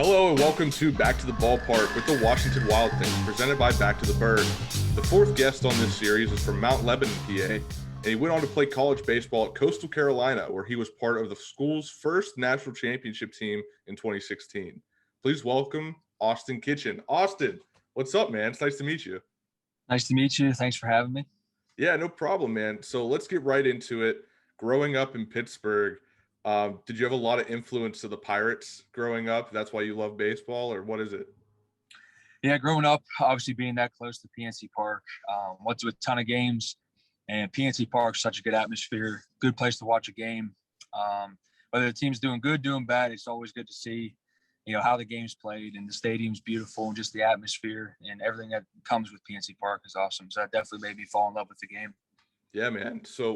Hello and welcome to Back to the Ballpark with the Washington Wild Things, presented by Back to the Bird. The fourth guest on this series is from Mount Lebanon, PA, and he went on to play college baseball at Coastal Carolina, where he was part of the school's first national championship team in 2016. Please welcome Austin Kitchen. Austin, what's up, man? It's nice to meet you. Nice to meet you. Thanks for having me. Yeah, no problem, man. So let's get right into it. Growing up in Pittsburgh, did you have a lot of influence to the Pirates growing up? That's why you love baseball, or what is it? Yeah, growing up, obviously being that close to PNC Park, went to a ton of games, and PNC Park's such a good atmosphere, good place to watch a game. Whether the team's doing good, doing bad, it's always good to see, how the game's played, and the stadium's beautiful, and just the atmosphere and everything that comes with PNC Park is awesome. So that definitely made me fall in love with the game. Yeah, man. So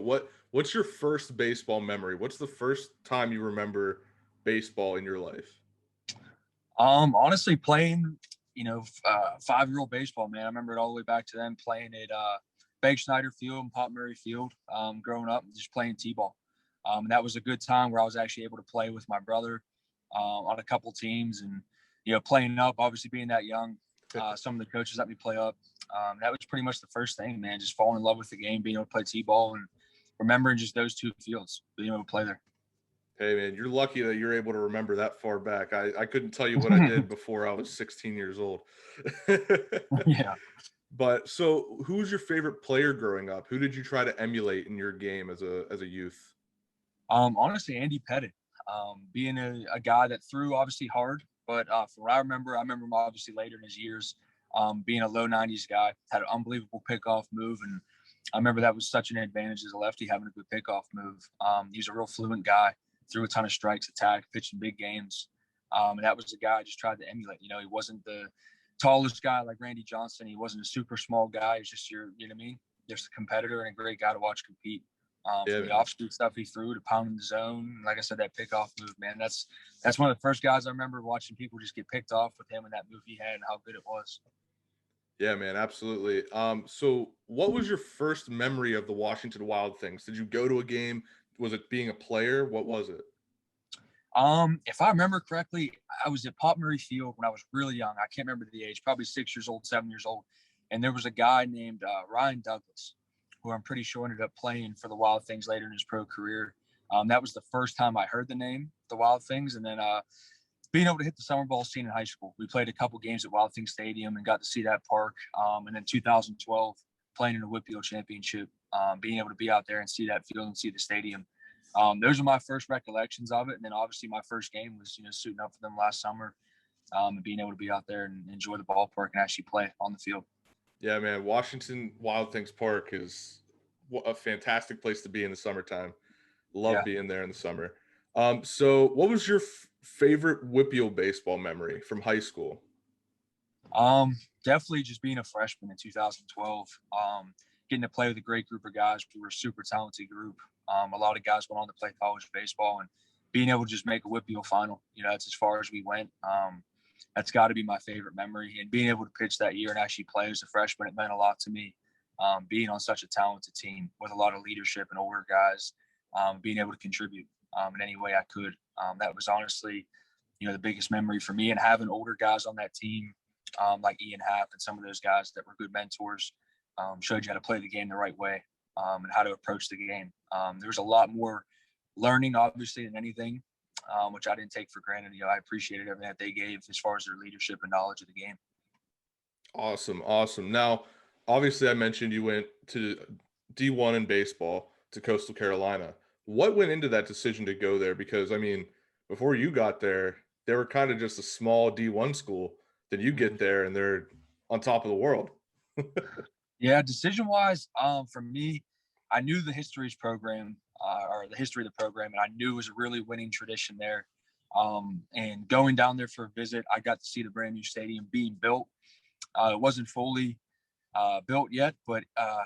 what's your first baseball memory? What's the first time you remember baseball in your life? Honestly, playing, 5-year-old baseball, man. I remember it all the way back to then playing at Beg Schneider Field and Pop Murray Field. Growing up, just playing t-ball. And that was a good time where I was actually able to play with my brother on a couple teams, and playing up. Obviously, being that young, some of the coaches let me play up. That was pretty much the first thing, man. Just falling in love with the game, being able to play t-ball, and remembering just those two fields, being able to play there. Hey, man, you're lucky that you're able to remember that far back. I couldn't tell you what I did before I was 16 years old. Yeah. But so who's your favorite player growing up? Who did you try to emulate in your game as a youth? Honestly, Andy Pettit, being a guy that threw obviously hard, but from what I remember him obviously later in his years, being a low 90s guy, had an unbelievable pickoff move. And I remember that was such an advantage as a lefty, having a good pickoff move. He was a real fluent guy, threw a ton of strikes, attacked, pitched in big games. And that was the guy I just tried to emulate. He wasn't the tallest guy like Randy Johnson. He wasn't a super small guy. He's just just a competitor and a great guy to watch compete. Yeah, From the man. off-speed stuff he threw to pound in the zone. Like I said, that pickoff move, man, that's one of the first guys I remember watching people just get picked off with him and that move he had and how good it was. Yeah, man, absolutely. So what was your first memory of the Washington Wild Things? Did you go to a game? Was it being a player? What was it? If I remember correctly, I was at Pop Murray Field when I was really young. I can't remember the age, probably 6 years old, 7 years old. And there was a guy named Ryan Douglas, who I'm pretty sure ended up playing for the Wild Things later in his pro career. That was the first time I heard the name, the Wild Things. And then being able to hit the summer ball scene in high school. We played a couple games at Wild Things Stadium and got to see that park. And then 2012, playing in a Whitfield championship, being able to be out there and see that field and see the stadium. Those are my first recollections of it. And then obviously my first game was, suiting up for them last summer, and being able to be out there and enjoy the ballpark and actually play on the field. Yeah, man, Washington Wild Things Park is a fantastic place to be in the summertime. Love Yeah. being there in the summer. So what was your favorite Whippeal baseball memory from high school? Definitely just being a freshman in 2012, getting to play with a great group of guys. We were a super talented group. A lot of guys went on to play college baseball, and being able to just make a Whitfield final, that's as far as we went. That's got to be my favorite memory. And being able to pitch that year and actually play as a freshman, it meant a lot to me. Being on such a talented team with a lot of leadership and older guys, being able to contribute in any way I could. That was honestly, the biggest memory for me. And having older guys on that team, like Ian Happ and some of those guys that were good mentors, showed you how to play the game the right way, and how to approach the game. There was a lot more learning, obviously, than anything, which I didn't take for granted. I appreciated everything that they gave as far as their leadership and knowledge of the game. Awesome, awesome. Now, obviously, I mentioned you went to D1 in baseball to Coastal Carolina. What went into that decision to go there? Because, I mean, before you got there, they were kind of just a small D1 school. Then you get there and they're on top of the world. Yeah, decision-wise, for me, I knew the history's program, or the history of the program, and I knew it was a really winning tradition there. And going down there for a visit, I got to see the brand new stadium being built. It wasn't fully built yet, but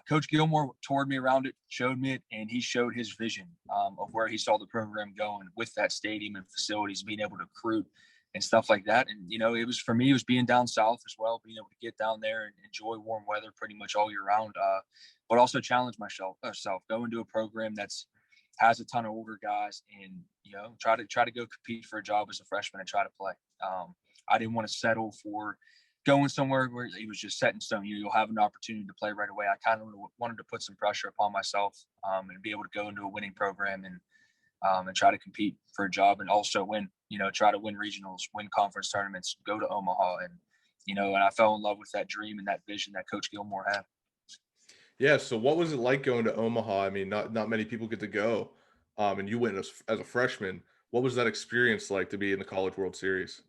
Coach Gilmore toured me around it, showed me it, and he showed his vision of where he saw the program going with that stadium and facilities, being able to recruit and stuff like that. And, it was, for me, it was being down south as well, being able to get down there and enjoy warm weather pretty much all year round, but also challenge myself, go into a program that's has a ton of older guys, and try to go compete for a job as a freshman and try to play. I didn't want to settle for going somewhere where it was just set in stone. You'll have an opportunity to play right away. I kind of wanted to put some pressure upon myself and be able to go into a winning program and try to compete for a job, and also win. Try to win regionals, win conference tournaments, go to Omaha, and I fell in love with that dream and that vision that Coach Gilmore had. Yeah. So what was it like going to Omaha? I mean, not many people get to go, and you went as a freshman. What was that experience like to be in the College World Series?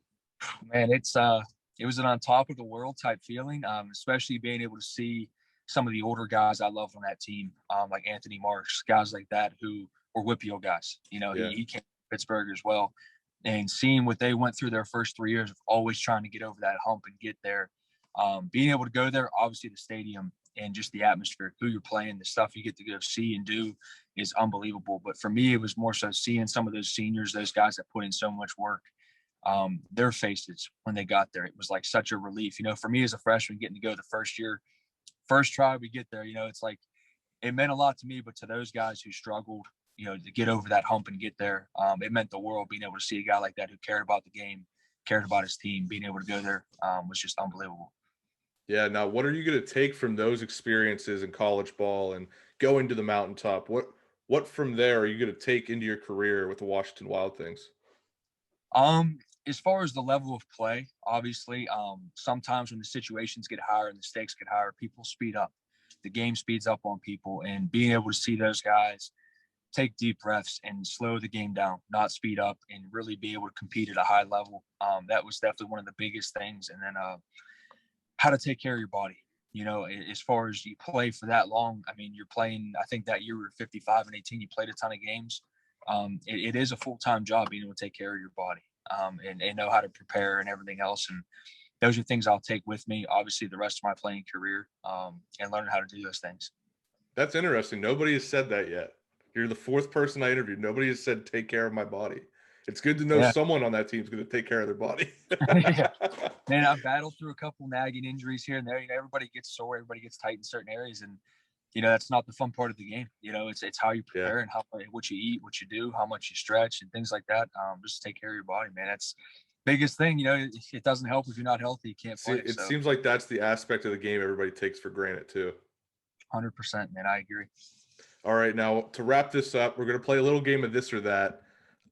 Man, it was an on top of the world type feeling, especially being able to see some of the older guys I loved on that team, like Anthony Marsh, guys like that who were Whippeal guys. Yeah. He came to Pittsburgh as well, and seeing what they went through their first 3 years of always trying to get over that hump and get there. Being able to go there, obviously the stadium and just the atmosphere, who you're playing, the stuff you get to go see and do is unbelievable. But for me, it was more so seeing some of those seniors, those guys that put in so much work, their faces when they got there. It was like such a relief. For me as a freshman, getting to go the first year, first try we get there, it's like it meant a lot to me, but to those guys who struggled, to get over that hump and get there, it meant the world. Being able to see a guy like that who cared about the game, cared about his team, being able to go there was just unbelievable. Yeah. Now, what are you going to take from those experiences in college ball and going to the mountaintop? What from there are you going to take into your career with the Washington Wild Things? As far as the level of play, obviously, sometimes when the situations get higher and the stakes get higher, people speed up. The game speeds up on people, and being able to see those guys take deep breaths and slow the game down, not speed up, and really be able to compete at a high level. That was definitely one of the biggest things. And then how to take care of your body. As far as you play for that long, I mean, you're playing, I think that year we were 55 and 18, you played a ton of games. It is a full-time job being able to take care of your body and know how to prepare and everything else. And those are things I'll take with me, obviously, the rest of my playing career and learning how to do those things. That's interesting. Nobody has said that yet. You're the fourth person I interviewed. Nobody has said take care of my body. It's good to know Yeah. someone on that team is going to take care of their body. Yeah. Man, I've battled through a couple nagging injuries here and there. Everybody gets sore, everybody gets tight in certain areas, and that's not the fun part of the game. It's how you prepare and what you eat, what you do, how much you stretch, and things like that. Just take care of your body, man. That's biggest thing. It doesn't help if you're not healthy. You can't play. It seems like that's the aspect of the game everybody takes for granted too. 100%, man. I agree. All right, now to wrap this up, we're going to play a little game of this or that.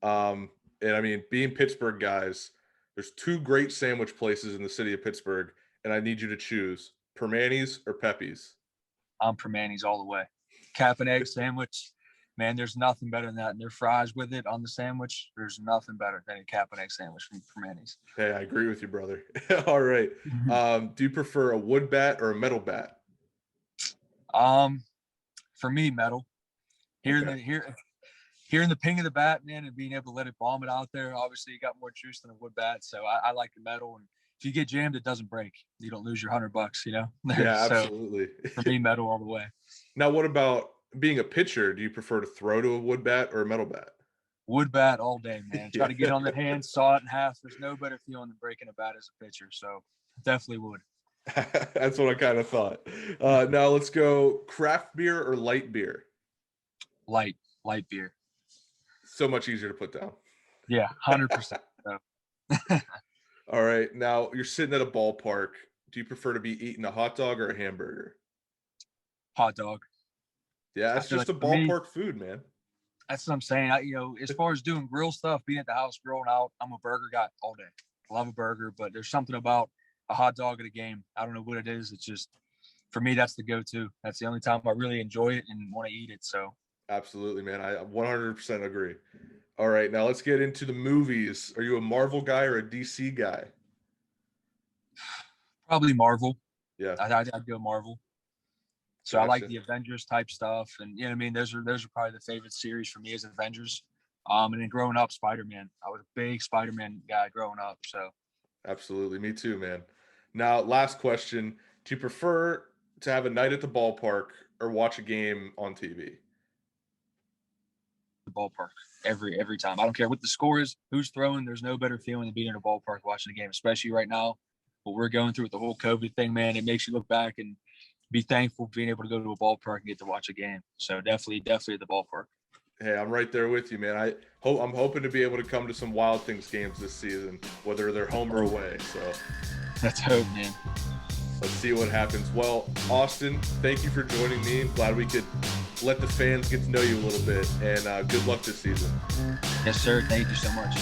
And I mean, being Pittsburgh guys, there's two great sandwich places in the city of Pittsburgh, and I need you to choose Permanis or Pepe's. I'm Permanis all the way. Cap and egg sandwich, man. There's nothing better than that. And their fries with it on the sandwich. There's nothing better than a cap and egg sandwich from Permanis. Hey, I agree with you, brother. All right. Do you prefer a wood bat or a metal bat? For me, metal. Hearing the ping of the bat, man, and being able to let it bomb it out there. Obviously, you got more juice than a wood bat, so I like the metal. And if you get jammed, it doesn't break. You don't lose your $100. Yeah, so absolutely. For me, metal all the way. Now, what about being a pitcher? Do you prefer to throw to a wood bat or a metal bat? Wood bat all day, man. Try to get on the hand, saw it in half. There's no better feeling than breaking a bat as a pitcher. So definitely would. That's what I kind of thought. Now let's go craft beer or light beer. Light beer. So much easier to put down. Yeah, 100%. All right. Now you're sitting at a ballpark. Do you prefer to be eating a hot dog or a hamburger? Hot dog. Yeah, it's just a ballpark food, man. That's what I'm saying. As far as doing grill stuff, being at the house grilling out, I'm a burger guy all day. Love a burger, but there's something about a hot dog at a game. I don't know what it is. It's just, for me, that's the go-to. That's the only time I really enjoy it and want to eat it. So absolutely, man. I 100% agree. All right, now let's get into the movies. Are you a Marvel guy or a DC guy? Probably Marvel. Yeah, I'd go Marvel. So gotcha. I like the Avengers type stuff, and I mean, those are probably the favorite series for me as Avengers. And then growing up, Spider-Man. I was a big Spider-Man guy growing up. So absolutely, me too, man. Now, last question: do you prefer to have a night at the ballpark or watch a game on TV? The ballpark every time. I don't care what the score is, who's throwing. There's no better feeling than being in a ballpark watching a game, especially right now. What we're going through with the whole COVID thing, man, it makes you look back and be thankful being able to go to a ballpark and get to watch a game. So definitely the ballpark. Hey, I'm right there with you, man. I'm hoping to be able to come to some Wild Things games this season, whether they're home or away. So Let's hope, man. let's see what happens. Well, Austin, thank you for joining me. I'm glad we could let the fans get to know you a little bit, and good luck this season. Yes, sir. Thank you so much.